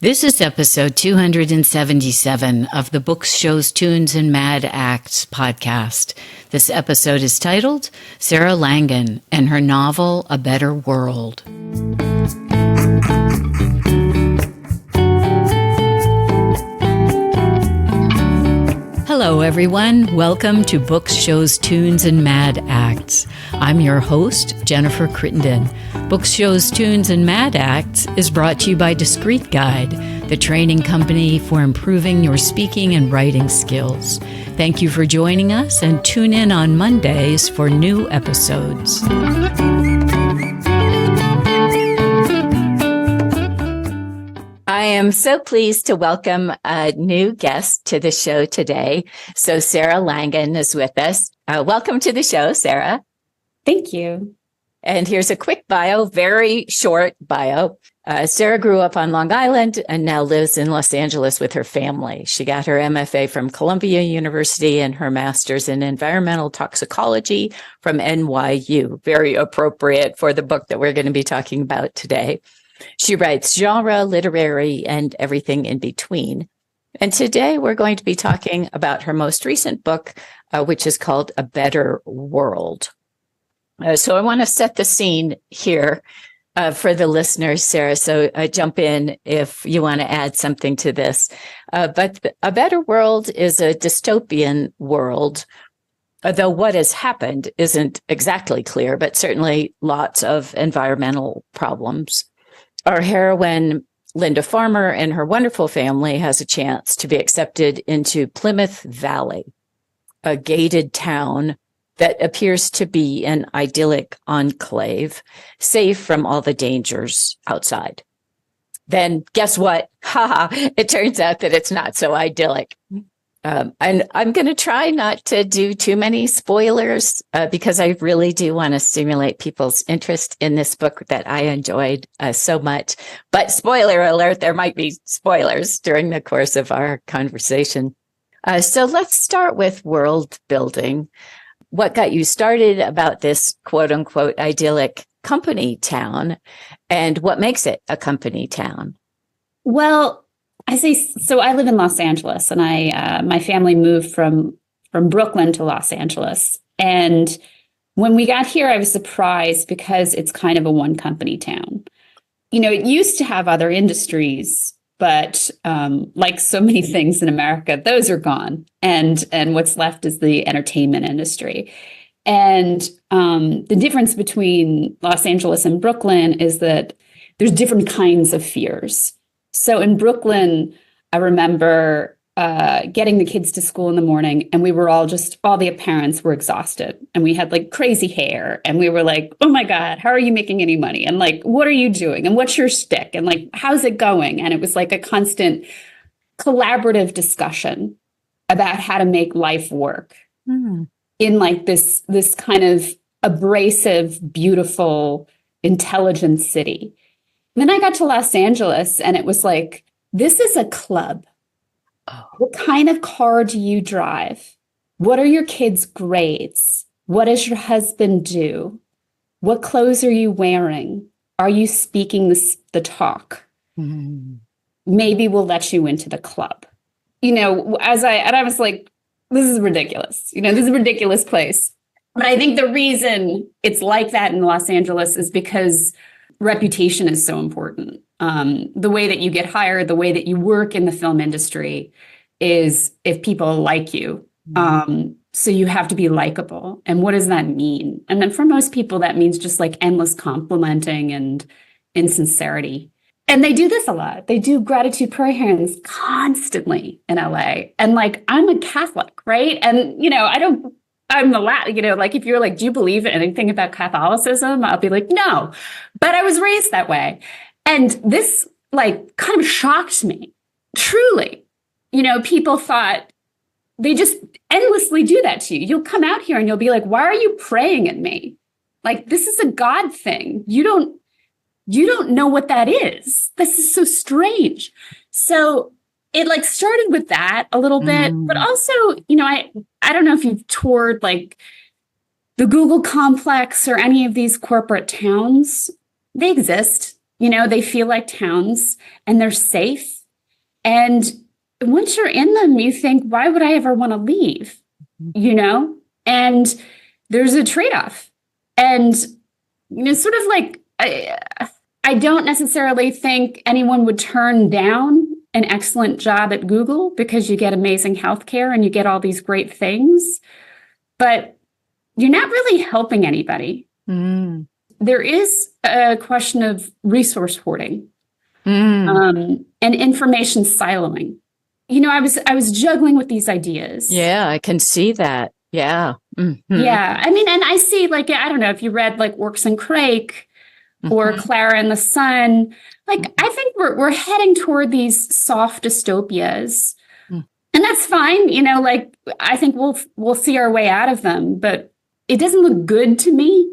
This is episode 277 of the Books, Shows, Tunes, and Mad Acts podcast. This episode is titled Sarah Langan and her novel, A Better World. Hello, everyone. Welcome to Books, Shows, Tunes, and Mad Acts. I'm your host, Jennifer Crittenden. Books, Shows, Tunes, and Mad Acts is brought to you by Discreet Guide, the training company for improving your speaking and writing skills. Thank you for joining us, and tune in on Mondays for new episodes. I am so pleased to welcome a new guest to the show today. So Sarah Langan is with us. Welcome to the show, Sarah. Thank you. And here's a quick bio, very short bio. Sarah grew up on Long Island and now lives in Los Angeles with her family. She got her MFA from Columbia University and her master's in environmental toxicology from NYU. Very appropriate for the book that we're going to be talking about today. She writes genre, literary, and everything in between. And today we're going to be talking about her most recent book, which is called A Better World. So I want to set the scene here for the listeners, Sarah. So jump in if you want to add something to this. But A Better World is a dystopian world, though what has happened isn't exactly clear, but certainly lots of environmental problems. Our heroine, Linda Farmer, and her wonderful family has a chance to be accepted into Plymouth Valley, a gated town that appears to be an idyllic enclave, safe from all the dangers outside. Then guess what? It turns out that it's not so idyllic. And I'm going to try not to do too many spoilers because I really do want to stimulate people's interest in this book that I enjoyed so much. But spoiler alert, there might be spoilers during the course of our conversation. So let's start with world building. What got you started about this quote unquote idyllic company town, and what makes it a company town? Well, I live in Los Angeles, and my family moved from Brooklyn to Los Angeles. And when we got here, I was surprised because it's kind of a one company town. You know, it used to have other industries, but like so many things in America, those are gone. And what's left is the entertainment industry. And the difference between Los Angeles and Brooklyn is that there's different kinds of fears. So in Brooklyn, I remember getting the kids to school in the morning, and we were all the parents were exhausted, and we had like crazy hair, and we were like, oh my God, how are you making any money? And like, what are you doing? And what's your shtick? And like, how's it going? And it was like a constant collaborative discussion about how to make life work in like this kind of abrasive, beautiful, intelligent city. Then I got to Los Angeles, and it was like, this is a club. Oh. What kind of car do you drive? What are your kids' grades? What does your husband do? What clothes are you wearing? Are you speaking the talk? Mm-hmm. Maybe we'll let you into the club. You know, I was like, this is ridiculous. You know, this is a ridiculous place. But I think the reason it's like that in Los Angeles is because reputation is so important. The way that you get hired, the way that you work in the film industry is if people like you. So you have to be likable. And what does that mean? And then for most people, that means just like endless complimenting and insincerity. And they do this a lot. They do gratitude prayer hands constantly in LA. And like, I'm a Catholic, right? And, you know, I'm a Latin, you know, like if you're like, do you believe in anything about Catholicism? I'll be like, no, but I was raised that way. And this like kind of shocked me, truly. You know, people thought they just endlessly do that to you. You'll come out here and you'll be like, why are you praying at me? Like, this is a God thing. You don't know what that is. This is so strange. So it like started with that a little bit, but also, you know, I don't know if you've toured like the Google complex or any of these corporate towns. They exist. They feel like towns and they're safe. And once you're in them, you think, why would I ever want to leave? And there's a trade-off. And, sort of like, I don't necessarily think anyone would turn down an excellent job at Google because you get amazing healthcare and you get all these great things, but you're not really helping anybody. There is a question of resource hoarding and information siloing. I was juggling with these ideas. Yeah, I can see that. Yeah. Yeah. I mean, and I see, like, I don't know if you read like Orson Crake or Clara and the Sun. Like, I think we're heading toward these soft dystopias, and that's fine. Like, I think we'll see our way out of them, but it doesn't look good to me.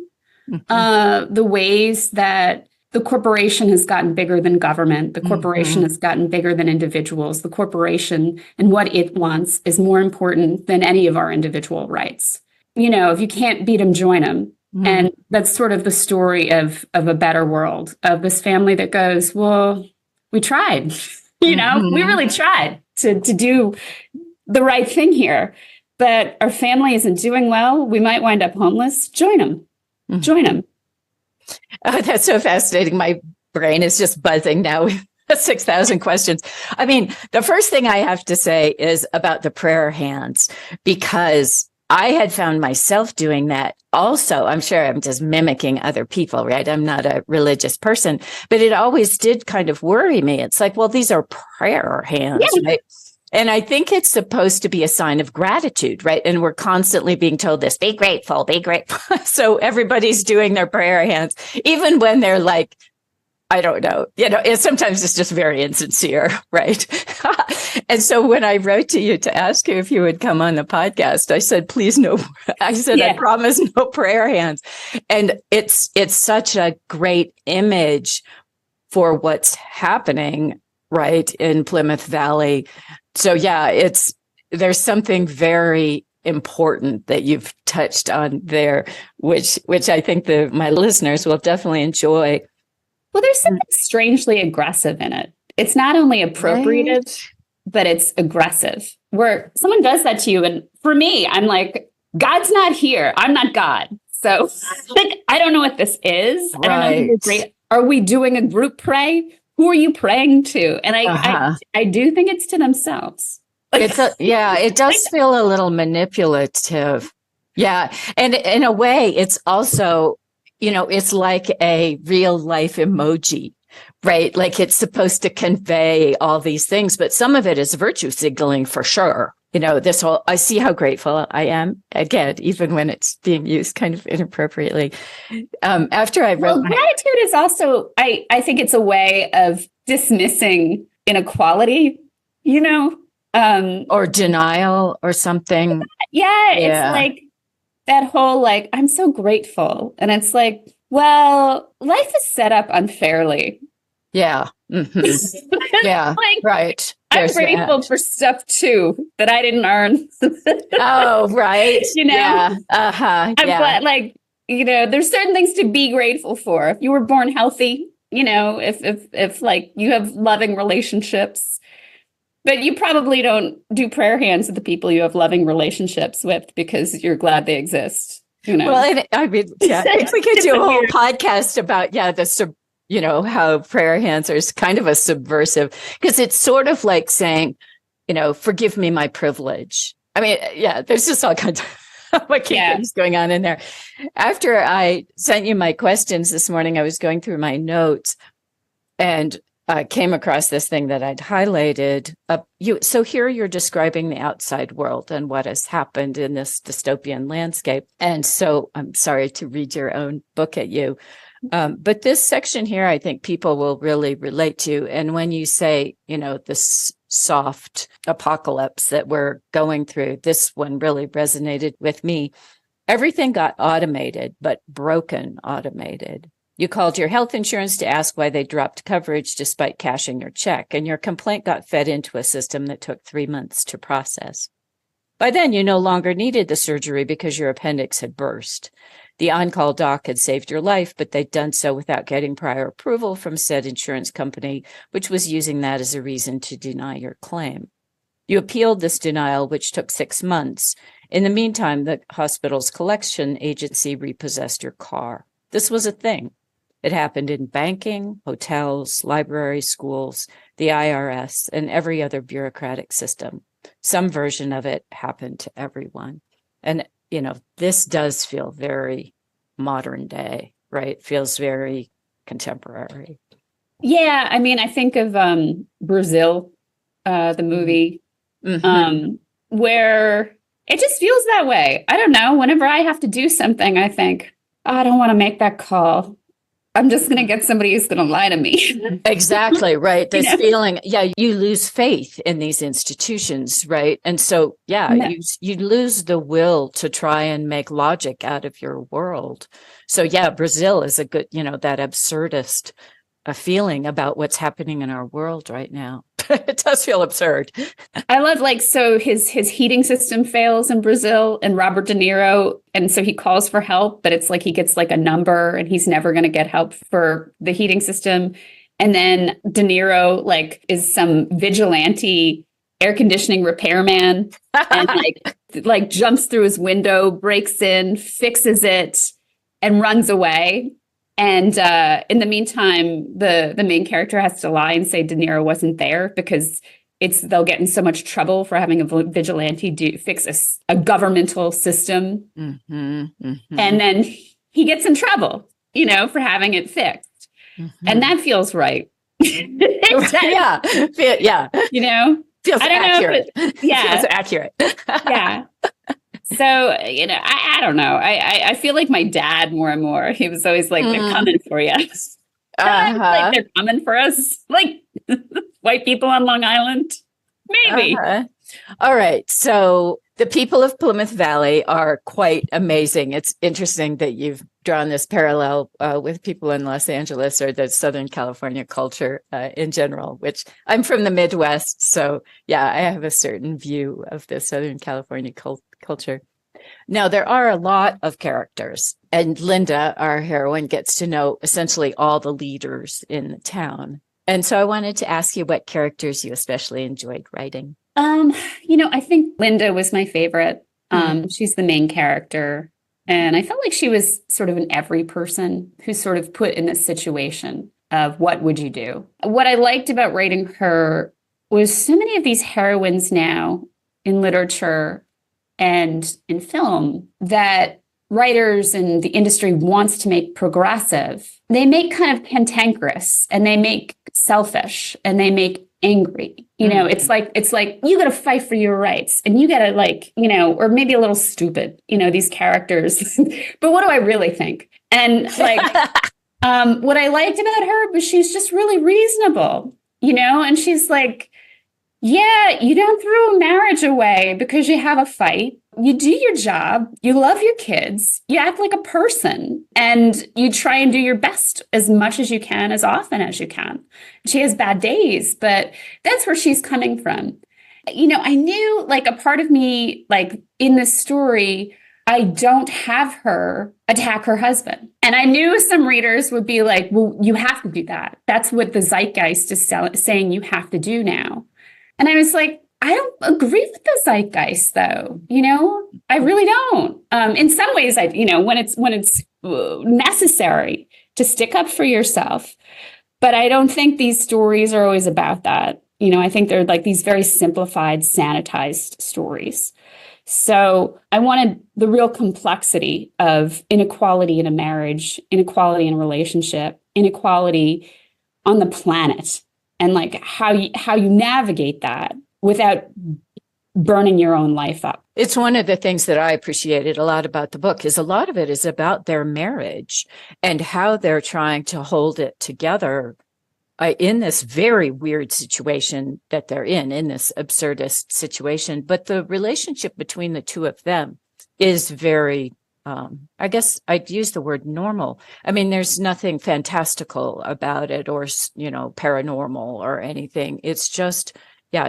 The ways that the corporation has gotten bigger than government, the corporation has gotten bigger than individuals. The corporation and what it wants is more important than any of our individual rights. If you can't beat them, join them. And that's sort of the story of a better world, of this family that goes, well, we tried, we really tried to do the right thing here, but our family isn't doing well. We might wind up homeless. Join them. Join them. Oh, that's so fascinating. My brain is just buzzing now with 6,000 questions. I mean, the first thing I have to say is about the prayer hands, because I had found myself doing that also. I'm sure I'm just mimicking other people, right? I'm not a religious person, but it always did kind of worry me. It's like, well, these are prayer hands, right? And I think it's supposed to be a sign of gratitude, right? And we're constantly being told this, be grateful, be grateful. So everybody's doing their prayer hands, even when they're like, I don't know, sometimes it's just very insincere, right? And so when I wrote to you to ask you if you would come on the podcast, I said, please, no. I said, I promise no prayer hands. And it's such a great image for what's happening, right, in Plymouth Valley. So there's something very important that you've touched on there, which I think my listeners will definitely enjoy. Well, there's something strangely aggressive in it. It's not only appropriative, but it's aggressive. Where someone does that to you, and for me, I'm like, God's not here. I'm not God. So I don't know what this is. Right. I don't know if great. Are we doing a group pray? Who are you praying to? And I do think it's to themselves. It does feel a little manipulative. Yeah. And in a way, it's also, it's like a real life emoji, right? Like it's supposed to convey all these things, but some of it is virtue signaling for sure. This whole, I see how grateful I am, again, even when it's being used kind of inappropriately. After I wrote gratitude is also, I think it's a way of dismissing inequality, or denial or something. Yeah. It's like that whole, like, I'm so grateful. And it's like, well, life is set up unfairly. Yeah. Yeah. Right. I'm grateful for stuff too that I didn't earn. Oh, right. Yeah. I'm glad, like, there's certain things to be grateful for. If you were born healthy, if like you have loving relationships, but you probably don't do prayer hands with the people you have loving relationships with because you're glad they exist. Well, I mean, if we could do a whole podcast about, how prayer hands are kind of a subversive, because it's sort of like saying, forgive me my privilege. I mean, there's just all kinds of things going on in there. After I sent you my questions this morning, I was going through my notes and I came across this thing that I'd highlighted. So here you're describing the outside world and what has happened in this dystopian landscape. And so I'm sorry to read your own book at you. But this section here, I think people will really relate to. And when you say, this soft apocalypse that we're going through, this one really resonated with me. Everything got automated, but broken automated. You called your health insurance to ask why they dropped coverage despite cashing your check, and your complaint got fed into a system that took 3 months to process. By then, you no longer needed the surgery because your appendix had burst. The on-call doc had saved your life, but they'd done so without getting prior approval from said insurance company, which was using that as a reason to deny your claim. You appealed this denial, which took 6 months. In the meantime, the hospital's collection agency repossessed your car. This was a thing. It happened in banking, hotels, libraries, schools, the IRS, and every other bureaucratic system. Some version of it happened to everyone. And, this does feel very modern day, right? Feels very contemporary. Yeah, I mean, I think of Brazil, the movie, where it just feels that way. I don't know. Whenever I have to do something, I think, I don't want to make that call. I'm just going to get somebody who's going to lie to me. Exactly, right. This feeling, you lose faith in these institutions, right? And so, you lose the will to try and make logic out of your world. So, Brazil is a good, that absurdist feeling about what's happening in our world right now. It does feel absurd. I love so his heating system fails in Brazil and Robert De Niro. And so he calls for help, but it's like he gets a number and he's never going to get help for the heating system. And then De Niro is some vigilante air conditioning repairman and jumps through his window, breaks in, fixes it, and runs away. And in the meantime, the main character has to lie and say De Niro wasn't there because they'll get in so much trouble for having a vigilante fix a governmental system. And then he gets in trouble, for having it fixed. And that feels right. Yeah. Feels accurate. Feels accurate. Yeah. So, I don't know. I feel like my dad more and more. He was always like, they're coming for you. They're coming for us. White people on Long Island. Maybe. All right. So the people of Plymouth Valley are quite amazing. It's interesting that you've drawn this parallel with people in Los Angeles or the Southern California culture in general, which I'm from the Midwest. So, I have a certain view of the Southern California culture. Now, there are a lot of characters, and Linda, our heroine, gets to know essentially all the leaders in the town. And so I wanted to ask you what characters you especially enjoyed writing. I think Linda was my favorite. She's the main character. And I felt like she was sort of an every person who's sort of put in this situation of what would you do? What I liked about writing her was so many of these heroines now in literature and in film that writers and the industry wants to make progressive. They make kind of cantankerous and they make selfish and they make angry. It's like you got to fight for your rights and you got to or maybe a little stupid, these characters. But what do I really think? And what I liked about her was she's just really reasonable, and she's like, you don't throw a marriage away because you have a fight. You do your job. You love your kids. You act like a person and you try and do your best as much as you can, as often as you can. She has bad days, but that's where she's coming from. I knew a part of me, in this story, I don't have her attack her husband. And I knew some readers would be like, well, you have to do that. That's what the zeitgeist is saying you have to do now. And I was like, I don't agree with the zeitgeist, though. I really don't. In some ways, when it's necessary to stick up for yourself. But I don't think these stories are always about that. I think they're these very simplified, sanitized stories. So I wanted the real complexity of inequality in a marriage, inequality in a relationship, inequality on the planet, and how you navigate that without burning your own life up. It's one of the things that I appreciated a lot about the book is a lot of it is about their marriage and how they're trying to hold it together in this very weird situation that they're in this absurdist situation. But the relationship between the two of them is very, I guess I'd use the word normal. I mean, there's nothing fantastical about it or, paranormal or anything. It's just,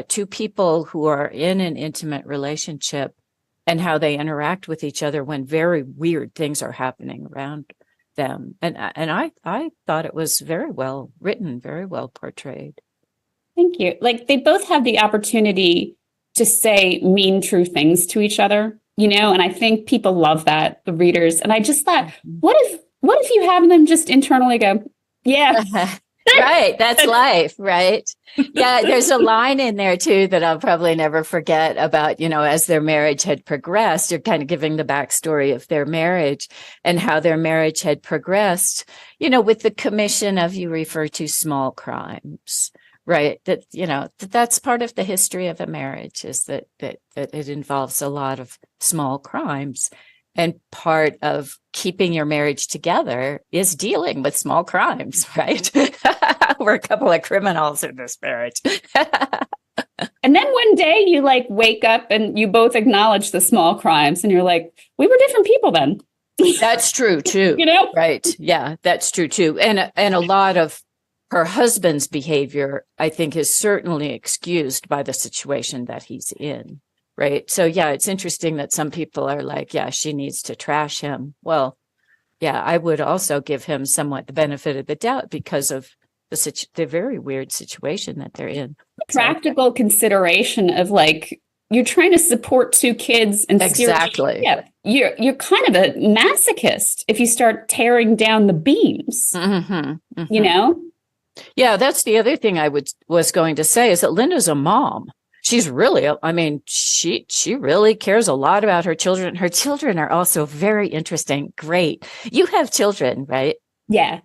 two people who are in an intimate relationship and how they interact with each other when very weird things are happening around them. And I thought it was very well written, very well portrayed. Thank you. Like they both have the opportunity to say mean, true things to each other, and I think people love that, the readers. And I just thought, what if you have them just internally go, yeah. Right. That's life. Right. Yeah. There's a line in there too that I'll probably never forget about, as their marriage had progressed, you're kind of giving the backstory of their marriage and how their marriage had progressed, with the commission of, you refer to small crimes, right? That, that's part of the history of a marriage, is that it involves a lot of small crimes. And part of keeping your marriage together is dealing with small crimes, right? We're a couple of criminals in this marriage. And then one day you wake up and you both acknowledge the small crimes and you're like, we were different people then. That's true too. Right. Yeah, that's true too. And a lot of her husband's behavior, I think, is certainly excused by the situation that he's in. Right. So, yeah, it's interesting that some people are like, yeah, she needs to trash him. Well, yeah, I would also give him somewhat the benefit of the doubt because of the very weird situation that they're in. Practical consideration of you're trying to support two kids and exactly. Yeah, you're kind of a masochist if you start tearing down the beams. Mm-hmm, mm-hmm. Yeah, that's the other thing I was going to say, is that Linda's a mom. She's really, she really cares a lot about her children. Her children are also very interesting. Great. You have children, right? Yeah.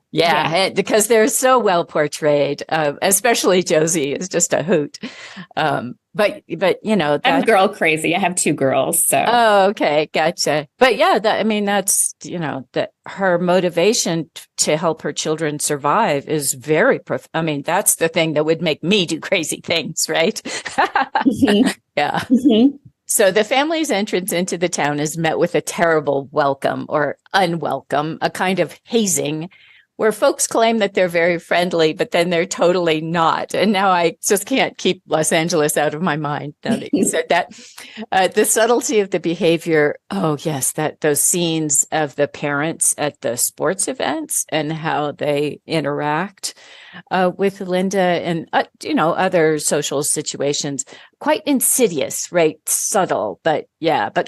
Because they're so well portrayed, especially Josie is just a hoot. But I'm girl crazy. I have two girls. So. Oh, okay. Gotcha. But yeah, that's, that her motivation to help her children survive is very, that's the thing that would make me do crazy things, right? Mm-hmm. Yeah. Mm-hmm. So the family's entrance into the town is met with a terrible welcome or unwelcome, a kind of hazing, where folks claim that they're very friendly, but then they're totally not. And now I just can't keep Los Angeles out of my mind now that you said that. The subtlety of the behavior. Oh, yes, those scenes of the parents at the sports events and how they interact with Linda and, other social situations. Quite insidious, right? Subtle, but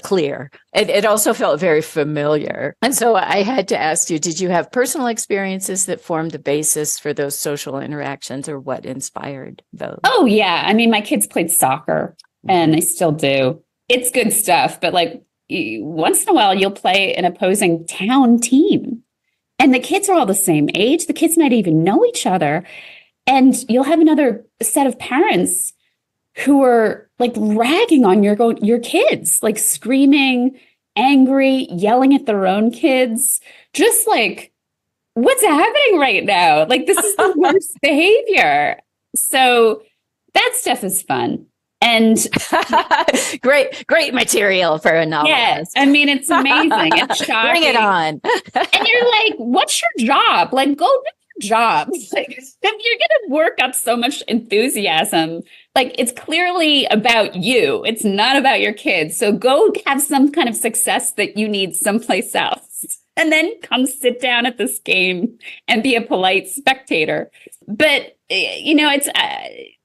clear. It also felt very familiar. And so I had to ask you, did you have personal experiences that formed the basis for those social interactions, or what inspired those? Oh, yeah. My kids played soccer and they still do. It's good stuff. But once in a while, you'll play an opposing town team. And the kids are all the same age. The kids might even know each other. And you'll have another set of parents who are ragging on your kids, screaming, angry, yelling at their own kids, just what's happening right now? This is the worst behavior. So that stuff is fun. And great material for a novel. Yes. It's amazing. It's shocking. Bring it on. And you're like, what's your job? Go do your job. If you're going to work up so much enthusiasm, it's clearly about you. It's not about your kids. So go have some kind of success that you need someplace else. And then come sit down at this game and be a polite spectator. But, it's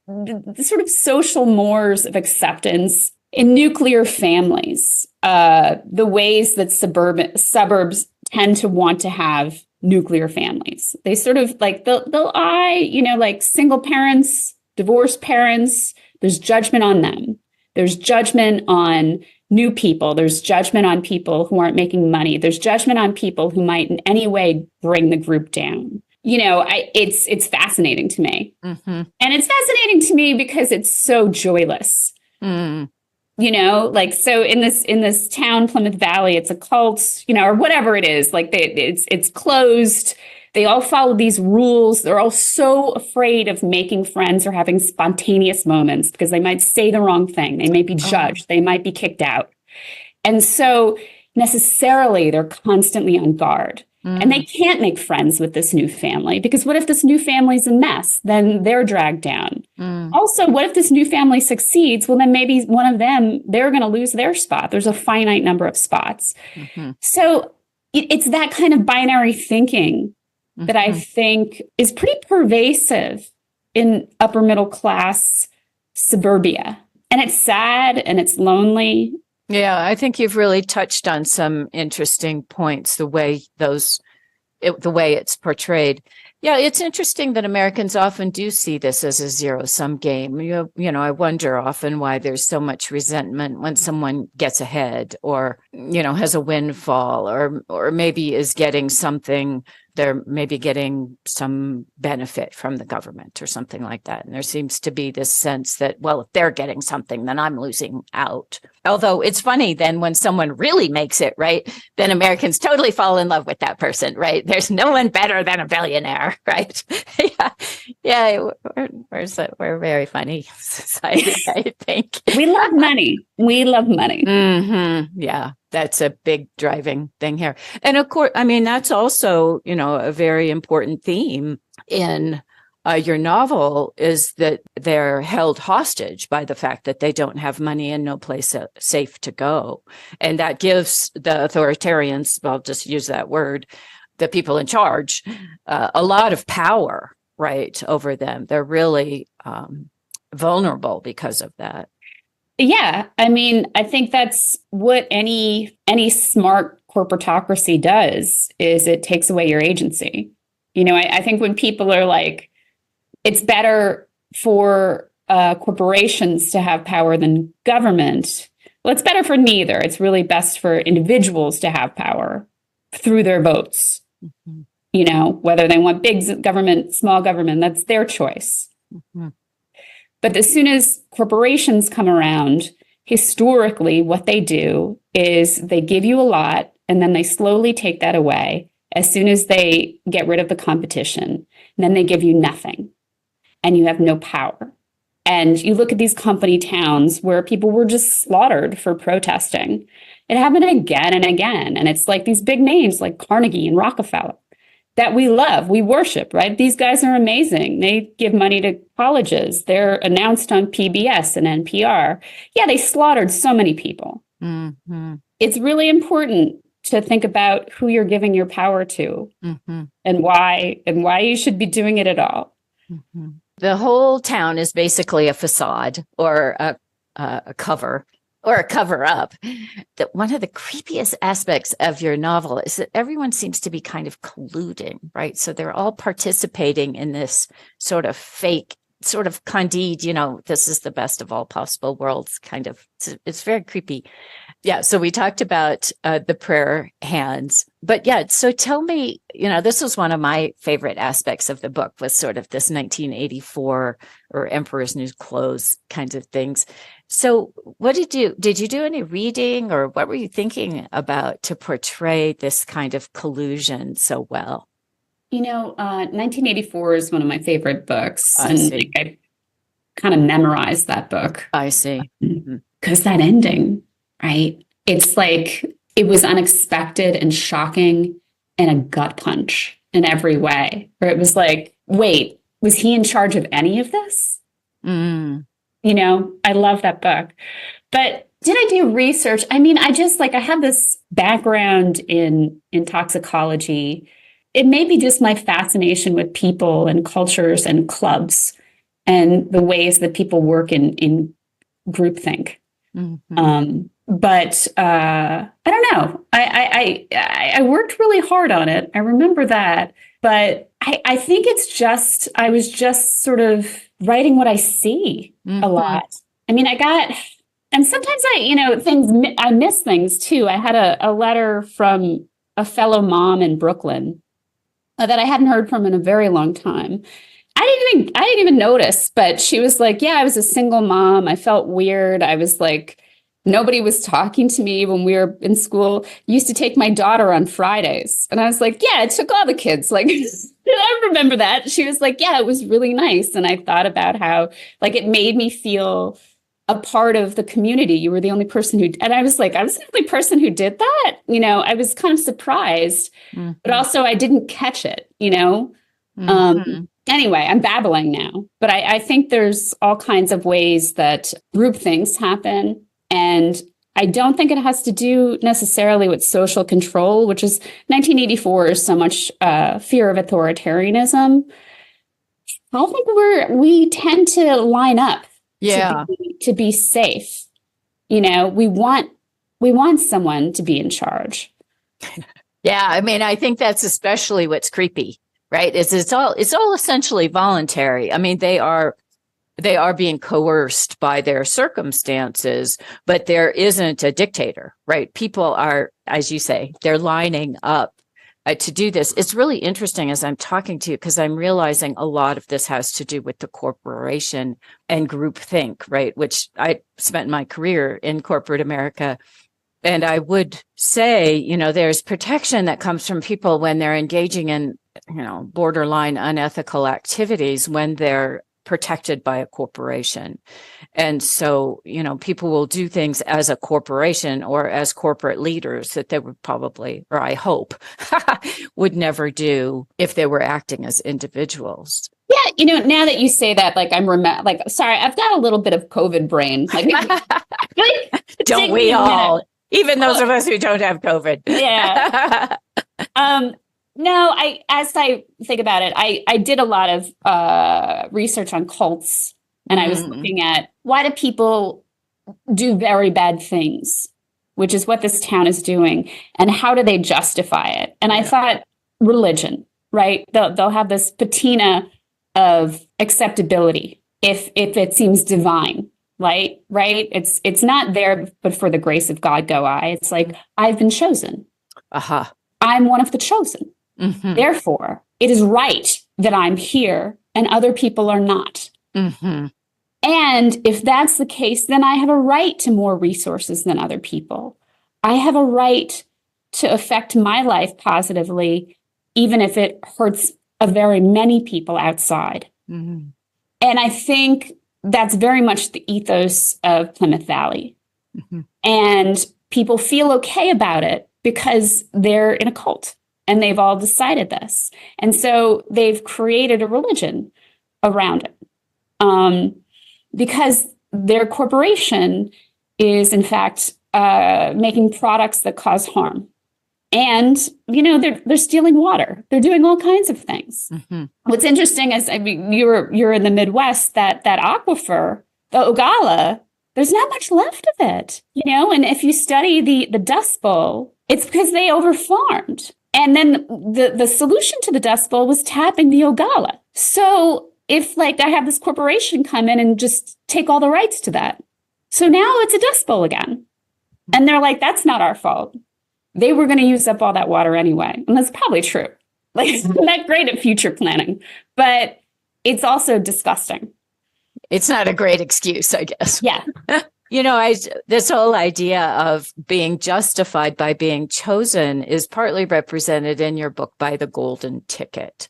the sort of social mores of acceptance in nuclear families, the ways that suburbs tend to want to have nuclear families. They sort of they'll eye, single parents, divorced parents. There's judgment on them. There's judgment on new people. There's judgment on people who aren't making money. There's judgment on people who might in any way bring the group down. It's fascinating to me. Mm-hmm. And it's fascinating to me because it's so joyless. Mm. So in this town, Plymouth Valley, it's a cult, or whatever it is, it's closed. They all follow these rules. They're all so afraid of making friends or having spontaneous moments because they might say the wrong thing. They may be judged. They might be kicked out. And so necessarily they're constantly on guard. And they can't make friends with this new family because what if this new family's a mess? Then they're dragged down. Also, what if this new family succeeds? Well, then maybe one of them, they're going to lose their spot. There's a finite number of spots. So it's that kind of binary thinking that I think is pretty pervasive in upper middle class suburbia. And it's sad and it's lonely. Yeah, I think you've really touched on some interesting points, the way it's portrayed. Yeah, it's interesting that Americans often do see this as a zero-sum game. You know, I wonder often why there's so much resentment when someone gets ahead or, you know, has a windfall or maybe is getting something. They're maybe getting some benefit from the government or something like that. And there seems to be this sense that, well, if they're getting something, then I'm losing out. Although it's funny then when someone really makes it, right, then Americans totally fall in love with that person, right? There's no one better than a billionaire, right? Yeah, we're a very funny society, I think. We love money. We love money. Yeah. That's a big driving thing here. And of course, I mean, that's also, you know, a very important theme in your novel is that they're held hostage by the fact that they don't have money and no place safe to go. And that gives the authoritarians, I'll just use that word, the people in charge, a lot of power, right, over them. They're really vulnerable because of that. Yeah, I mean, I think that's what any smart corporatocracy does is it takes away your agency. You know, I think when people are like, it's better for corporations to have power than government. Well, it's better for neither. It's really best for individuals to have power through their votes. You know, whether they want big government, small government, that's their choice. But as soon as corporations come around, historically, what they do is they give you a lot and then they slowly take that away as soon as they get rid of the competition. And then they give you nothing and you have no power. And you look at these company towns where people were just slaughtered for protesting. It happened again and again. And it's like these big names like Carnegie and Rockefeller that we love, we worship, right? These guys are amazing. They give money to colleges. They're announced on PBS and NPR. Yeah, they slaughtered so many people. It's really important to think about who you're giving your power to and why you should be doing it at all. The whole town is basically a facade or a cover or a cover up. That one of the creepiest aspects of your novel is that everyone seems to be kind of colluding, right? So they're all participating in this sort of fake, sort of Candide, you know, this is the best of all possible worlds kind of, it's very creepy. Yeah. So we talked about the prayer hands, but yeah. So tell me, you know, this was one of my favorite aspects of the book was sort of this 1984 or Emperor's New Clothes kinds of things. So what did you do any reading or what were you thinking about to portray this kind of collusion so well? You know, 1984 is one of my favorite books. I kind of memorized that book. I see. Because that ending, right? It's like it was unexpected and shocking and a gut punch in every way. Where it was like, wait, was he in charge of any of this? You know, I love that book. But did I do research? I mean, I have this background in toxicology. It may be just my fascination with people and cultures and clubs and the ways that people work in groupthink. But I don't know. I worked really hard on it. I remember that. But I think I was just sort of writing what I see a lot. I mean, and sometimes I miss things too. I had a letter from a fellow mom in Brooklyn that I hadn't heard from in a very long time. I didn't even notice, but she was like, yeah, I was a single mom. I felt weird. I was like, nobody was talking to me when we were in school. I used to take my daughter on Fridays. And I was like, yeah, I took all the kids. Like, I remember that. She was like, yeah, it was really nice. And I thought about how, like, it made me feel a part of the community. You were the only person who, and I was like, I was the only person who did that. I was kind of surprised, but also I didn't catch it, Anyway, I'm babbling now, but I think there's all kinds of ways that group things happen. And I don't think it has to do necessarily with social control, which is 1984 is so much fear of authoritarianism. I think we tend to line up to be safe. We want someone to be in charge. Yeah, I mean, I think that's especially what's creepy, right? It's all essentially voluntary. I mean, they are being coerced by their circumstances, but there isn't a dictator, right? People are, as you say, they're lining up to do this. It's really interesting as I'm talking to you, because I'm realizing a lot of this has to do with the corporation and groupthink, right? Which I spent my career in corporate America. And I would say, there's protection that comes from people when they're engaging in, borderline unethical activities when they're protected by a corporation. And so, people will do things as a corporation or as corporate leaders that they would probably, or I hope, would never do if they were acting as individuals. Yeah, now that you say that, sorry, I've got a little bit of COVID brain. Don't we all? Even those of us who don't have COVID. Yeah. No, as I think about it, I did a lot of research on cults, and I was looking at why do people do very bad things, which is what this town is doing, and how do they justify it? And I thought religion, right? They'll have this patina of acceptability if it seems divine. Right? It's not there, but for the grace of God go I. It's like, I've been chosen. I'm one of the chosen. Therefore, it is right that I'm here and other people are not. And if that's the case, then I have a right to more resources than other people. I have a right to affect my life positively, even if it hurts a very many people outside. And I think that's very much the ethos of Plymouth Valley. And people feel okay about it because they're in a cult and they've all decided this. And so they've created a religion around it because their corporation is, in fact, making products that cause harm. And, they're stealing water. They're doing all kinds of things. What's interesting is, you're in the Midwest, that aquifer, the Ogala, there's not much left of it, and if you study the Dust Bowl, it's because they overfarmed. And then the solution to the Dust Bowl was tapping the Ogala. So if I have this corporation come in and just take all the rights to that. So now it's a Dust Bowl again. And they're like, that's not our fault. They were going to use up all that water anyway. And that's probably true. It's not great at future planning, but it's also disgusting. It's not a great excuse, I guess. Yeah. This whole idea of being justified by being chosen is partly represented in your book by the golden ticket.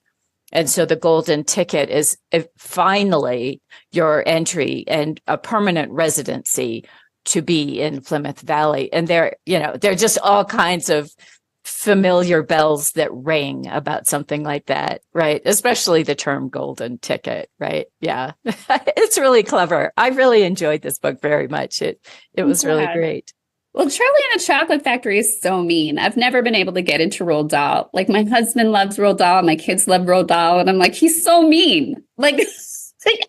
And so the golden ticket is finally your entry and a permanent residency to be in Plymouth Valley. And there are just all kinds of familiar bells that ring about something like that, right? Especially the term golden ticket, right? Yeah. It's really clever. I really enjoyed this book very much. It was really great. Well, Charlie and the Chocolate Factory is so mean. I've never been able to get into Roald Dahl. My husband loves Roald Dahl, my kids love Roald Dahl, and I'm like, he's so mean.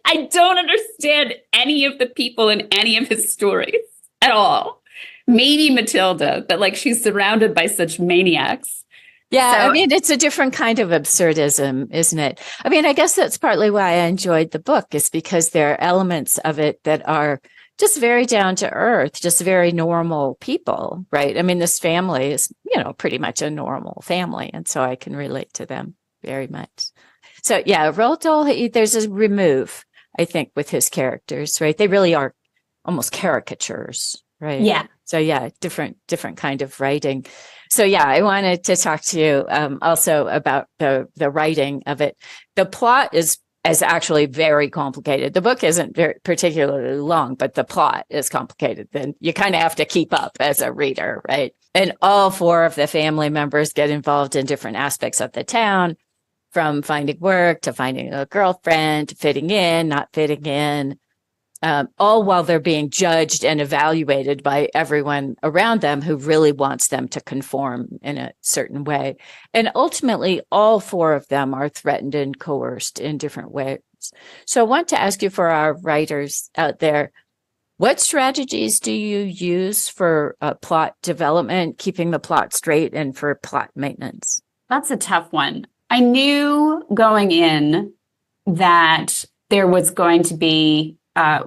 I don't understand any of the people in any of his stories at all. Maybe Matilda, but she's surrounded by such maniacs. Yeah, so, it's a different kind of absurdism, isn't it? I guess that's partly why I enjoyed the book, is because there are elements of it that are just very down to earth, just very normal people, right? This family is, pretty much a normal family. And so I can relate to them very much. So yeah, Roald Dahl, there's a remove, I think, with his characters, right? They really are almost caricatures, right? Yeah. So yeah, different kind of writing. So yeah, I wanted to talk to you also about the writing of it. The plot is is actually very complicated. The book isn't very particularly long, but the plot is complicated. Then you kind of have to keep up as a reader, right? And all four of the family members get involved in different aspects of the town, from finding work to finding a girlfriend, to fitting in, not fitting in, all while they're being judged and evaluated by everyone around them who really wants them to conform in a certain way. And ultimately, all four of them are threatened and coerced in different ways. So I want to ask you, for our writers out there, what strategies do you use for plot development, keeping the plot straight, and for plot maintenance? That's a tough one. I knew going in that there was going to be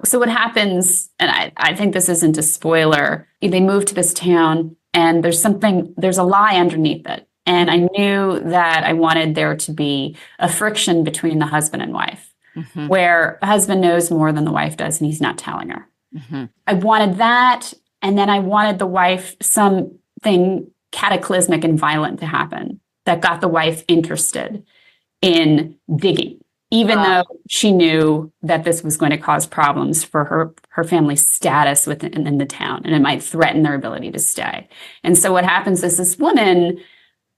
so what happens, and I think this isn't a spoiler, they move to this town and there's a lie underneath it. And I knew that I wanted there to be a friction between the husband and wife, where the husband knows more than the wife does and he's not telling her. I wanted that. And then I wanted the wife, something cataclysmic and violent to happen that got the wife interested in digging, even though she knew that this was going to cause problems for her family's status in the town, and it might threaten their ability to stay. And so what happens is this woman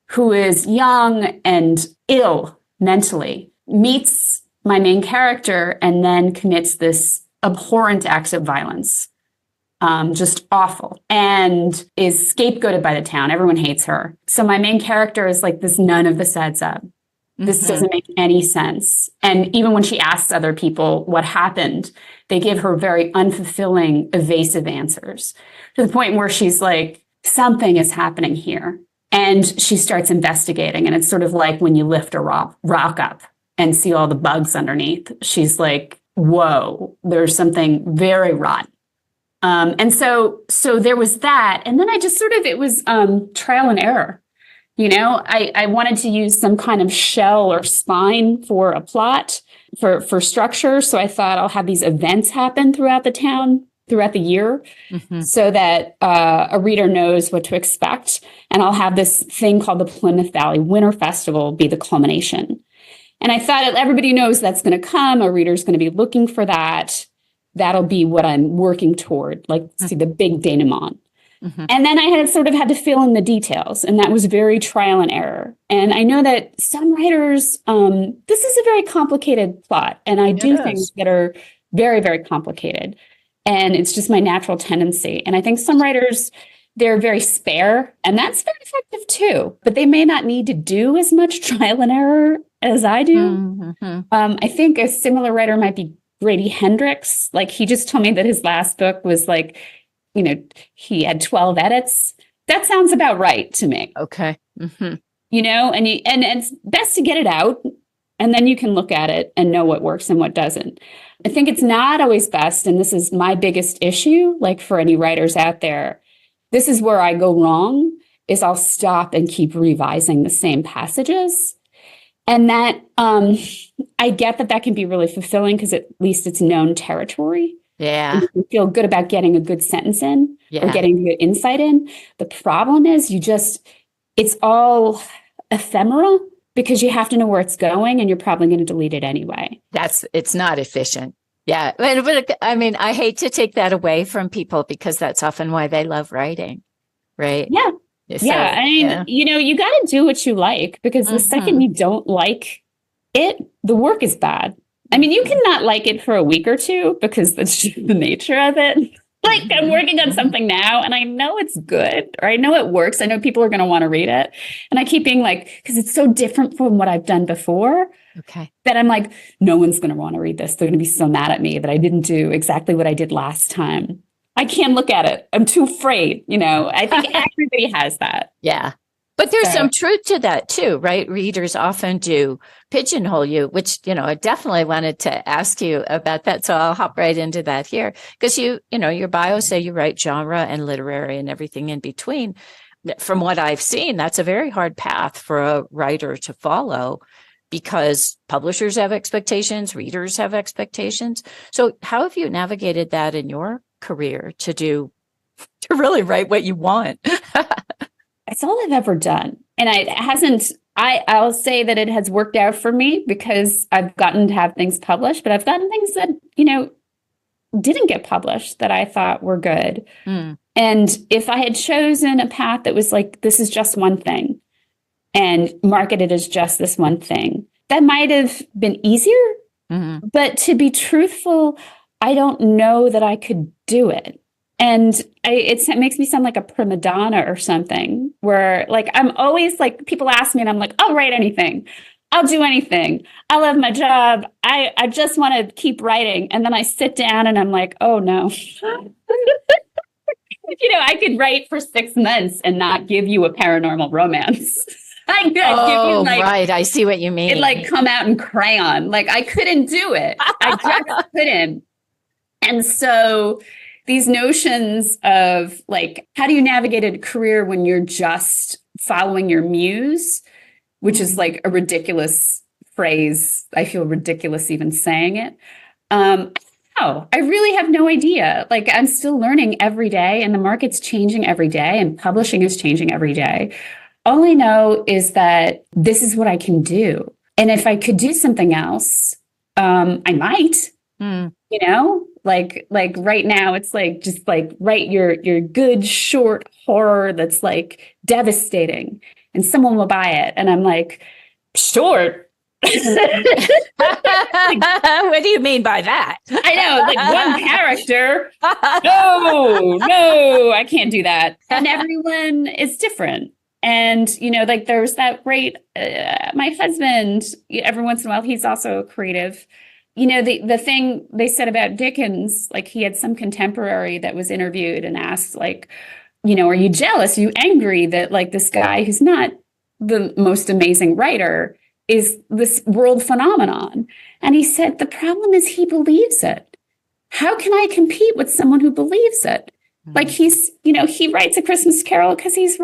who is young and ill mentally meets my main character and then commits this abhorrent act of violence, just awful, and is scapegoated by the town. Everyone hates her. So my main character is like, this none of this adds up. This doesn't make any sense. And even when she asks other people what happened, they give her very unfulfilling, evasive answers, to the point where she's like, something is happening here. And she starts investigating. And it's sort of like when you lift a rock up and see all the bugs underneath. She's like, whoa, there's something very rotten. And so there was that. And then I just it was trial and error. I wanted to use some kind of shell or spine for a plot, for structure. So I thought I'll have these events happen throughout the town, throughout the year, so that a reader knows what to expect. And I'll have this thing called the Plymouth Valley Winter Festival be the culmination. And I thought everybody knows that's going to come. A reader's going to be looking for that. That'll be what I'm working toward, like see the big denouement. And then I had to fill in the details, and that was very trial and error. And I know that some writers, this is a very complicated plot, and I do things that are very, very complicated. And it's just my natural tendency. And I think some writers, they're very spare, and that's very effective too. But they may not need to do as much trial and error as I do. I think a similar writer might be Grady Hendrix. Like, he just told me that his last book was like, he had 12 edits. That sounds about right to me. Okay. And it's best to get it out, and then you can look at it and know what works and what doesn't. I think it's not always best, and this is my biggest issue, like for any writers out there, this is where I go wrong, is I'll stop and keep revising the same passages. And that, I get that can be really fulfilling because at least it's known territory. Yeah. You feel good about getting a good sentence in or getting good insight in. The problem is it's all ephemeral because you have to know where it's going, and you're probably going to delete it anyway. It's not efficient. Yeah. But I mean, I hate to take that away from people because that's often why they love writing. Right. Yeah. So, yeah. I mean, you got to do what you like, because the second you don't like it, the work is bad. I mean, you cannot like it for a week or two because that's just the nature of it. Like, I'm working on something now and I know it's good, or I know it works. I know people are going to want to read it. And I keep being like, because it's so different from what I've done before. Okay. That I'm like, no one's going to want to read this. They're going to be so mad at me that I didn't do exactly what I did last time. I can't look at it. I'm too afraid. I think everybody has that. Yeah. But there's some truth to that too, right? Readers often do pigeonhole you, which, I definitely wanted to ask you about that. So I'll hop right into that here, because your bio say you write genre and literary and everything in between. From what I've seen, that's a very hard path for a writer to follow, because publishers have expectations, readers have expectations. So how have you navigated that in your career to really write what you want? It's all I've ever done. And I I'll say that it has worked out for me because I've gotten to have things published, but I've gotten things that, didn't get published that I thought were good. Mm. And if I had chosen a path that was like, this is just one thing and marketed as just this one thing, that might have been easier. Mm-hmm. But to be truthful, I don't know that I could do it. And it makes me sound like a prima donna or something, where like I'm always like, people ask me and I'm like, I'll write anything. I'll do anything. I love my job. I just want to keep writing. And then I sit down and I'm like, oh no. I could write for 6 months and not give you a paranormal romance. I could give you right. I see what you mean. It come out in crayon. Like I couldn't do it. I just couldn't. And so these notions of like, how do you navigate a career when you're just following your muse, which is like a ridiculous phrase. I feel ridiculous even saying it. I really have no idea. Like I'm still learning every day and the market's changing every day and publishing is changing every day. All I know is that this is what I can do. And if I could do something else, I might, like right now, it's like, just like write your good short horror that's like devastating and someone will buy it. And I'm like, short. What do you mean by that? I know, like one character. No, I can't do that. And everyone is different. And, like there's that great, my husband, every once in a while, he's also creative. The thing they said about Dickens, like he had some contemporary that was interviewed and asked like, are you jealous? Are you angry that like this guy who's not the most amazing writer is this world phenomenon? And he said, the problem is he believes it. How can I compete with someone who believes it? Mm-hmm. Like he writes A Christmas Carol because he's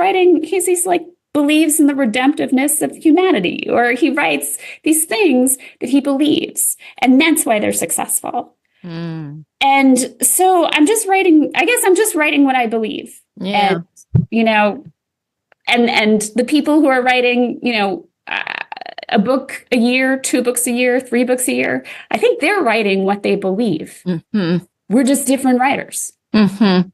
like believes in the redemptiveness of humanity, or he writes these things that he believes. And that's why they're successful. Mm. And so I'm just writing what I believe. Yeah. And, and the people who are writing, a book a year, 2 books a year, 3 books a year, I think they're writing what they believe. Mm-hmm. We're just different writers. Mm-hmm.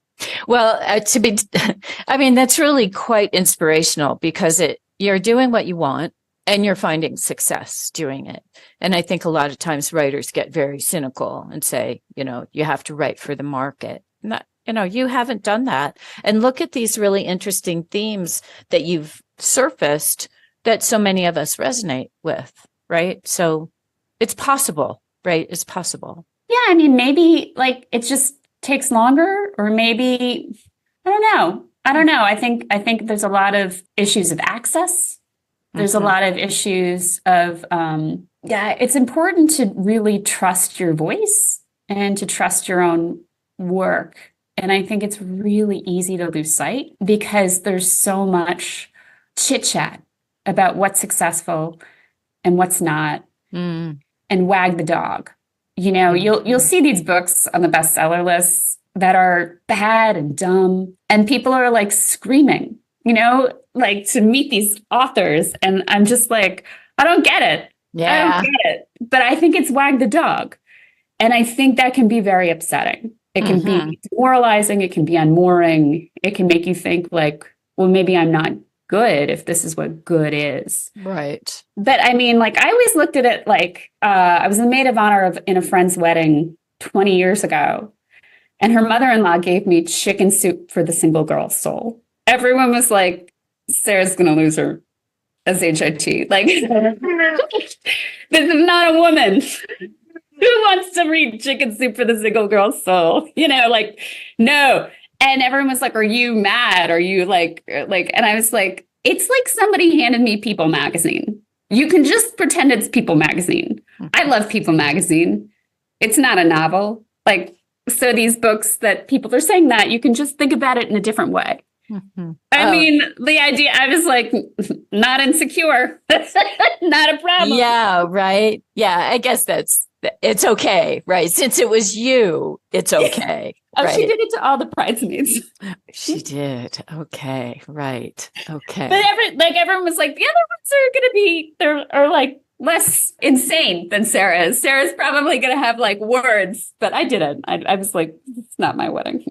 Well, that's really quite inspirational because you're doing what you want and you're finding success doing it. And I think a lot of times writers get very cynical and say, you have to write for the market. Not, you haven't done that. And look at these really interesting themes that you've surfaced that so many of us resonate with, right? So it's possible, right? It's possible. Yeah, maybe like it just takes longer, or maybe I don't know. I think there's a lot of issues of access. There's a lot of issues of it's important to really trust your voice and to trust your own work. And I think it's really easy to lose sight because there's so much chit chat about what's successful and what's not, and wag the dog. You'll see these books on the bestseller lists that are bad and dumb, and people are like screaming, like to meet these authors. And I'm just like, I don't get it. Yeah. I don't get it. But I think it's wag the dog. And I think that can be very upsetting. It can be demoralizing. It can be unmooring. It can make you think like, well, maybe I'm not good if this is what good is. Right. But I always looked at it like I was the maid of honor in a friend's wedding 20 years ago. And her mother-in-law gave me chicken soup for the single girl's soul. Everyone was like, Sarah's going to lose her SHIT. Like, this is not a woman. Who wants to read chicken soup for the single girl's soul? No. And everyone was like, are you mad? Are you like, and I was like, it's like somebody handed me People magazine. You can just pretend it's People magazine. I love People magazine. It's not a novel. So these books that people are saying that you can just think about it in a different way. Mm-hmm. The idea, I was like, not insecure, not a problem. Yeah, right. Yeah, I guess that's it's okay, right? Since it was you, it's okay. Oh, right? she did it to all the bridesmaids. She did. Okay, right. Okay. But everyone was like, the other ones are going to be, they're like less insane than Sarah is. Sarah's probably going to have like words, but I didn't. I was like, it's not my wedding.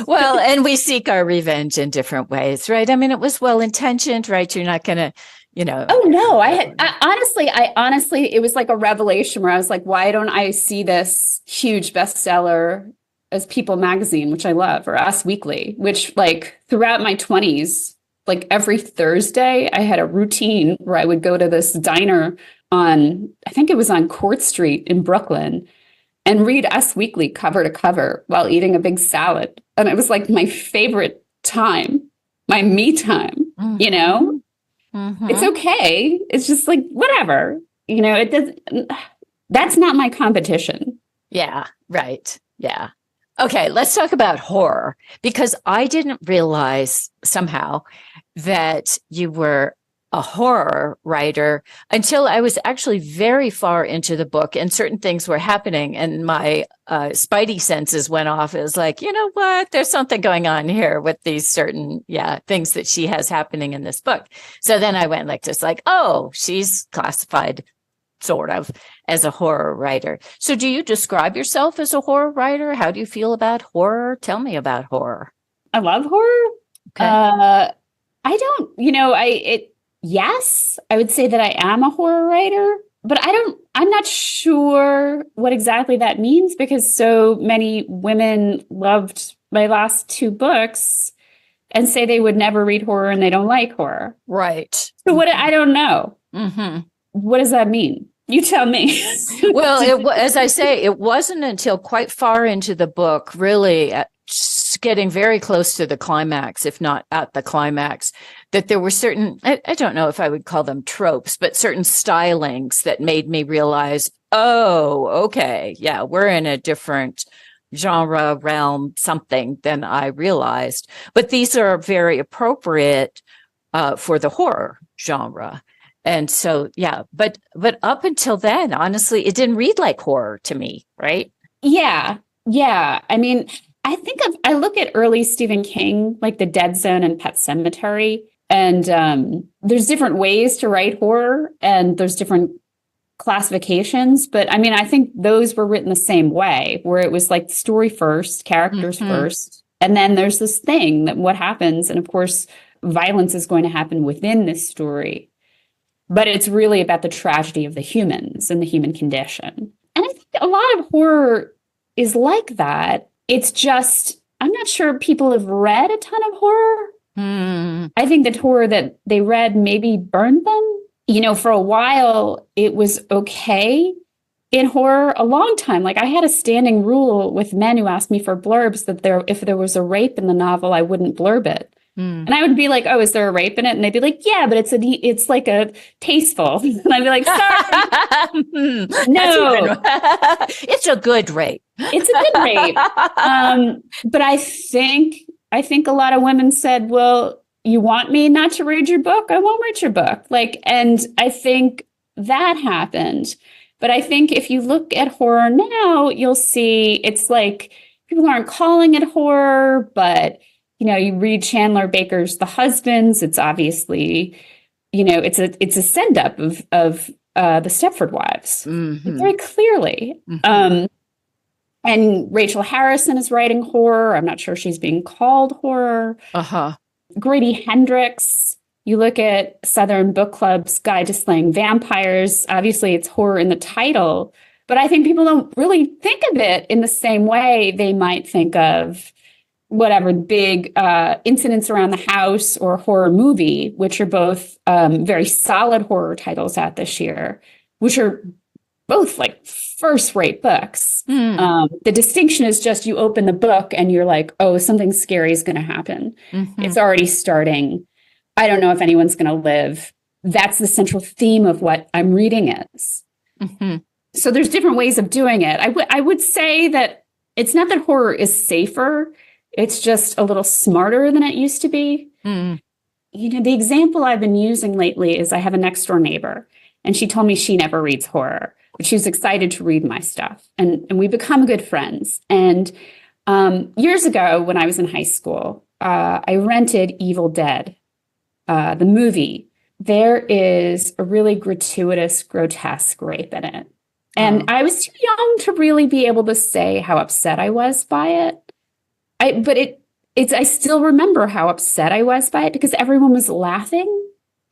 Well, and we seek our revenge in different ways, right? I mean, it was well intentioned, right? You're not going to, Oh no, I honestly, it was like a revelation where I was like, why don't I see this huge bestseller as People magazine, which I love, or Us Weekly, which like throughout my 20s, like every Thursday, I had a routine where I would go to this diner I think it was on Court Street in Brooklyn, and read Us Weekly cover to cover while eating a big salad. And it was like my favorite time, my me time, Mm-hmm. It's okay. It's just like, whatever, it doesn't, that's not my competition. Yeah, right. Yeah. Okay, let's talk about horror, because I didn't realize somehow that you were a horror writer until I was actually very far into the book and certain things were happening and my spidey senses went off. It was like, you know what? There's something going on here with these certain, things that she has happening in this book. So then I went oh, she's classified sort of as a horror writer. So do you describe yourself as a horror writer? How do you feel about horror? Tell me about horror. I love horror. Okay. I don't, yes, I would say that I am a horror writer, but I'm not sure what exactly that means because so many women loved my last two books and say they would never read horror and they don't like horror. Right. So I don't know. Mm-hmm. What does that mean? You tell me. Well, as I say, it wasn't until quite far into the book, really getting very close to the climax, if not at the climax, that there were certain, I don't know if I would call them tropes, but certain stylings that made me realize, oh, okay, yeah, we're in a different genre, realm, something than I realized. But these are very appropriate for the horror genre. And so, but up until then, honestly, it didn't read like horror to me, right? Yeah. I mean, I look at early Stephen King, like The Dead Zone and Pet Sematary, and there's different ways to write horror and there's different classifications. But I mean, I think those were written the same way, where it was like story first, characters first, and then there's this thing that what happens. And of course, violence is going to happen within this story. But it's really about the tragedy of the humans and the human condition. And I think a lot of horror is like that. It's just, I'm not sure people have read a ton of horror. I think that horror that they read maybe burned them. For a while, it was okay in horror, a long time. Like I had a standing rule with men who asked me for blurbs that if there was a rape in the novel, I wouldn't blurb it. And I would be like, oh, is there a rape in it? And they'd be like, yeah, but it's like a tasteful. And I'd be like, sorry. No. It's a good rape. It's a good rape. But I think a lot of women said, well, you want me not to read your book? I won't read your book. And I think that happened. But I think if you look at horror now, you'll see it's like people aren't calling it horror, but you read Chandler Baker's The Husbands. It's obviously, it's a send up of the Stepford Wives very clearly. And Rachel Harrison is writing horror. I'm not sure she's being called horror. Grady Hendrix. You look at Southern Book Club's Guide to Slaying Vampires. Obviously, it's horror in the title, but I think people don't really think of it in the same way they might think of whatever big incidents around the house or horror movie, which are both very solid horror titles out this year, which are both like first-rate books. The distinction is just you open the book and you're like, oh, something scary is going to happen. It's already starting. I don't know if anyone's going to live. That's the central theme of what I'm reading is. So there's different ways of doing it. I would say that it's not that horror is safer. It's just a little smarter than it used to be. The example I've been using lately is I have a next door neighbor And she told me she never reads horror, but she was excited to read my stuff. And we become good friends. And years ago, when I was in high school, I rented Evil Dead, the movie. There is a really gratuitous, grotesque rape in it. And I was too young to really be able to say how upset I was by it. I still remember how upset I was by it because everyone was laughing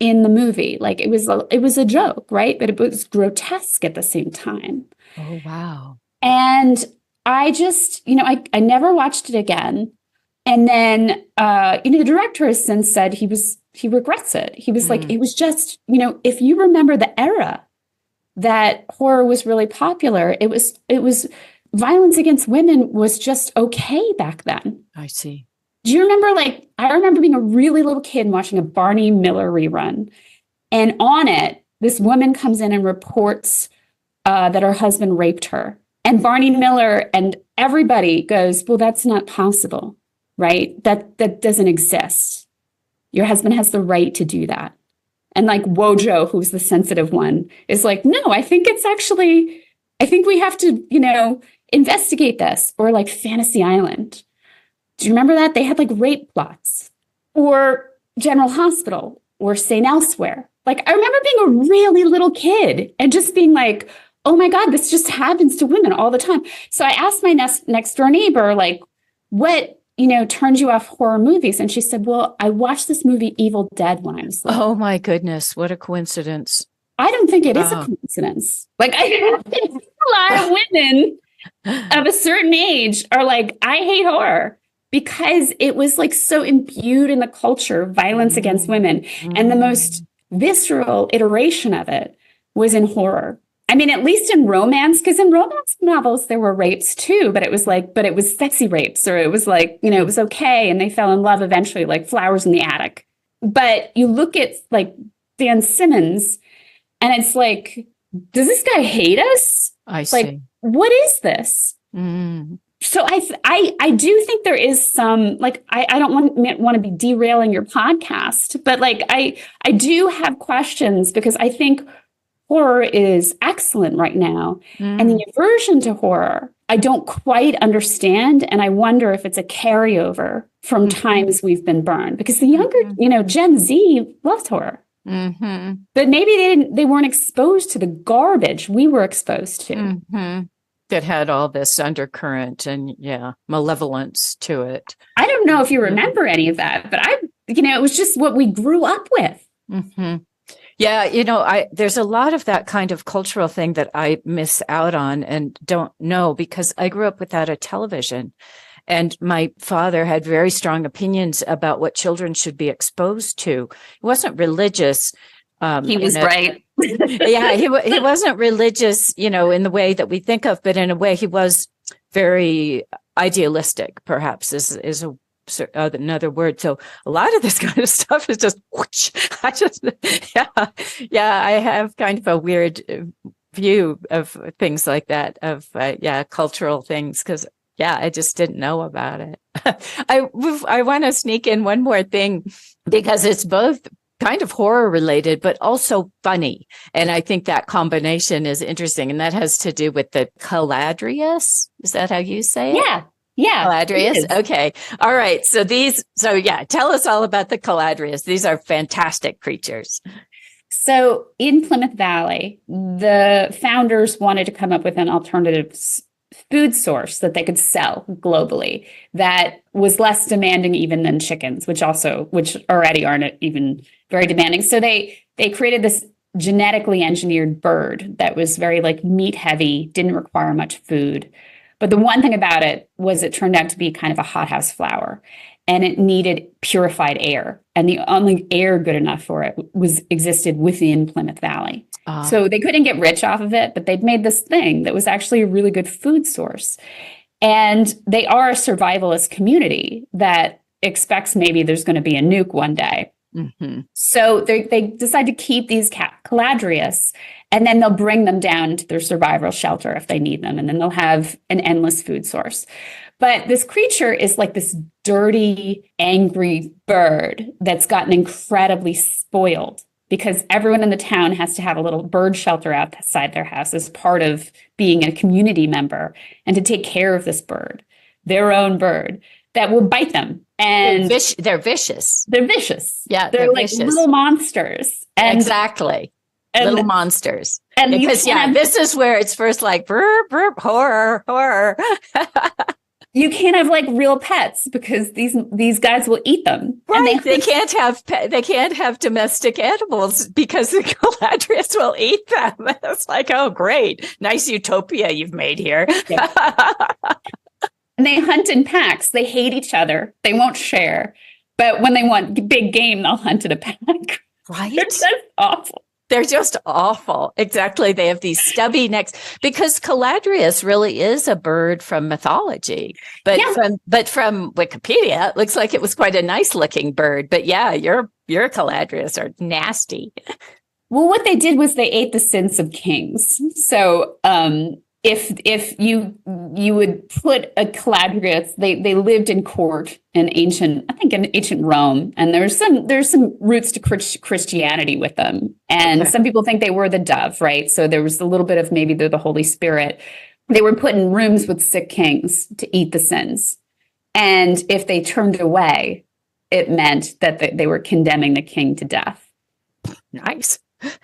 in the movie. Like it was a joke, right? But it was grotesque at the same time. Oh, wow. And I just, I never watched it again. And then, the director has since said he regrets it. He was like, it was just, if you remember the era that horror was really popular, it was violence against women was just okay back then. I see. Do you remember, I remember being a really little kid and watching a Barney Miller rerun. And on it, this woman comes in and reports that her husband raped her. And Barney Miller and everybody goes, well, that's not possible, right? That doesn't exist. Your husband has the right to do that. And Wojo, who's the sensitive one, is like, no, I think we have to, investigate this. Or Fantasy Island. Do you remember that? They had rape plots. Or General Hospital or St. Elsewhere. I remember being a really little kid and just being like, oh my God, this just happens to women all the time. So I asked my next door neighbor, what turns you off horror movies? And she said, well, I watched this movie Evil Dead when I was little. Oh my goodness. What a coincidence. I don't think it is a coincidence. I think a lot of women of a certain age are like, I hate horror because it was so imbued in the culture, violence against women. And the most visceral iteration of it was in horror. I mean, at least in romance, because in romance novels, there were rapes too, but it was sexy rapes, or it was it was okay. And they fell in love eventually, like Flowers in the Attic. But you look at Dan Simmons and it's does this guy hate us? I see. What is this? So I do think there is some, I don't want to be derailing your podcast, but I do have questions because I think horror is excellent right now. And the aversion to horror, I don't quite understand. And I wonder if it's a carryover from times we've been burned, because the younger, Gen Z loves horror. But maybe they weren't exposed to the garbage we were exposed to. That had all this undercurrent and malevolence to it. I don't know if you remember any of that, but it was just what we grew up with. Yeah, there's a lot of that kind of cultural thing that I miss out on and don't know because I grew up without a television. And my father had very strong opinions about what children should be exposed to. He wasn't religious. He was right. He wasn't religious, in the way that we think of, but in a way he was very idealistic, perhaps is another word. So a lot of this kind of stuff is just, whoosh, I have kind of a weird view of things like that, of cultural things, because I just didn't know about it. I want to sneak in one more thing because it's both kind of horror related, but also funny. And I think that combination is interesting. And that has to do with the Caladrius. Is that how you say it? Yeah. Caladrius. Okay. All right. So tell us all about the Caladrius. These are fantastic creatures. So in Plymouth Valley, the founders wanted to come up with an alternative food source that they could sell globally that was less demanding even than chickens, which already aren't even very demanding. So they created this genetically engineered bird that was very meat heavy, didn't require much food. But the one thing about it was it turned out to be kind of a hothouse flower, and it needed purified air. And the only air good enough for it existed within Plymouth Valley. So they couldn't get rich off of it, but they'd made this thing that was actually a really good food source. And they are a survivalist community that expects maybe there's going to be a nuke one day. So they decide to keep these Caladrius, and then they'll bring them down to their survival shelter if they need them. And then they'll have an endless food source. But this creature is this dirty, angry bird that's gotten incredibly spoiled because everyone in the town has to have a little bird shelter outside their house as part of being a community member and to take care of this bird, their own bird, that will bite them. And they're vicious. They're vicious. Yeah, they're like vicious. little monsters. And, exactly. Little monsters. And because, this is where it's first like, burp, burp, horror, horror. You can't have like real pets because these guys will eat them. Right. And they can't have domestic animals because the Caladrius will eat them. It's like, oh, great. Nice utopia you've made here. Yeah. And they hunt in packs. They hate each other. They won't share. But when they want big game, they'll hunt in a pack. Right. It's just awful. They're just awful. Exactly. They have these stubby necks because Caladrius really is a bird from mythology. But from Wikipedia, it looks like it was quite a nice looking bird. But yeah, your Caladrius are nasty. Well, what they did was they ate the sins of kings. So if you would put a Caladrius, they lived in court in ancient Rome, and there's some roots to Christianity with them, and some people think they were the dove, right? So there was a little bit of maybe they're the Holy Spirit. They were put in rooms with sick kings to eat the sins, and if they turned away, it meant that they were condemning the king to death. Nice.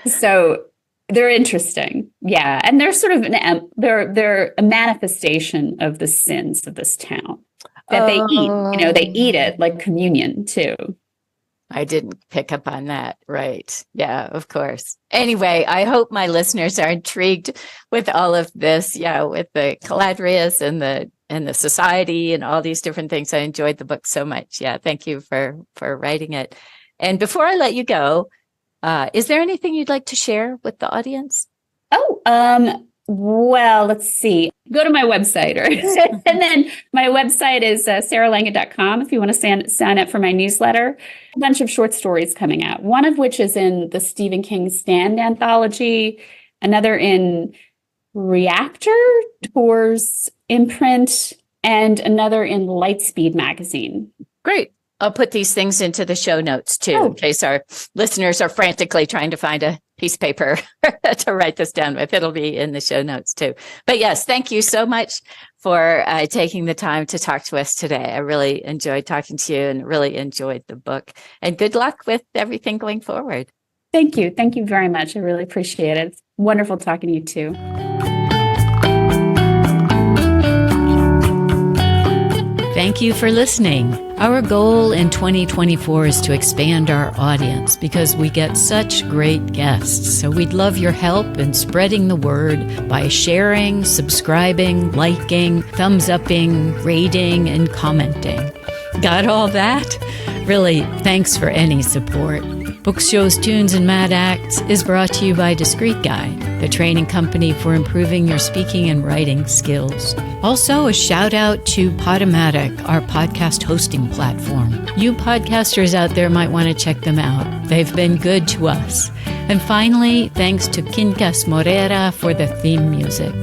So they're interesting. Yeah. And they're sort of they're a manifestation of the sins of this town that they eat. They eat it like communion too. I didn't pick up on that. Right. Yeah, of course. Anyway, I hope my listeners are intrigued with all of this. Yeah, with the Caladrius and the society and all these different things. I enjoyed the book so much. Yeah. Thank you for writing it. And before I let you go, is there anything you'd like to share with the audience? Well, let's see. Go to my website. And then my website is sarahlangan.com if you want to sign up for my newsletter. A bunch of short stories coming out, one of which is in the Stephen King Stand anthology, another in Reactor, Tor's imprint, and another in Lightspeed magazine. Great. I'll put these things into the show notes too, in case our listeners are frantically trying to find a piece of paper to write this down with. It'll be in the show notes too. But yes, thank you so much for taking the time to talk to us today. I really enjoyed talking to you and really enjoyed the book. And good luck with everything going forward. Thank you. Thank you very much. I really appreciate it. It's wonderful talking to you too. Thank you for listening. Our goal in 2024 is to expand our audience because we get such great guests. So we'd love your help in spreading the word by sharing, subscribing, liking, thumbs upping, rating, and commenting. Got all that? Really, thanks for any support. Books, Shows, Tunes, and Mad Acts is brought to you by Discreet Guide, the training company for improving your speaking and writing skills. Also, a shout out to Podomatic, our podcast hosting platform. You podcasters out there might want to check them out. They've been good to us. And finally, thanks to Quincas Morera for the theme music.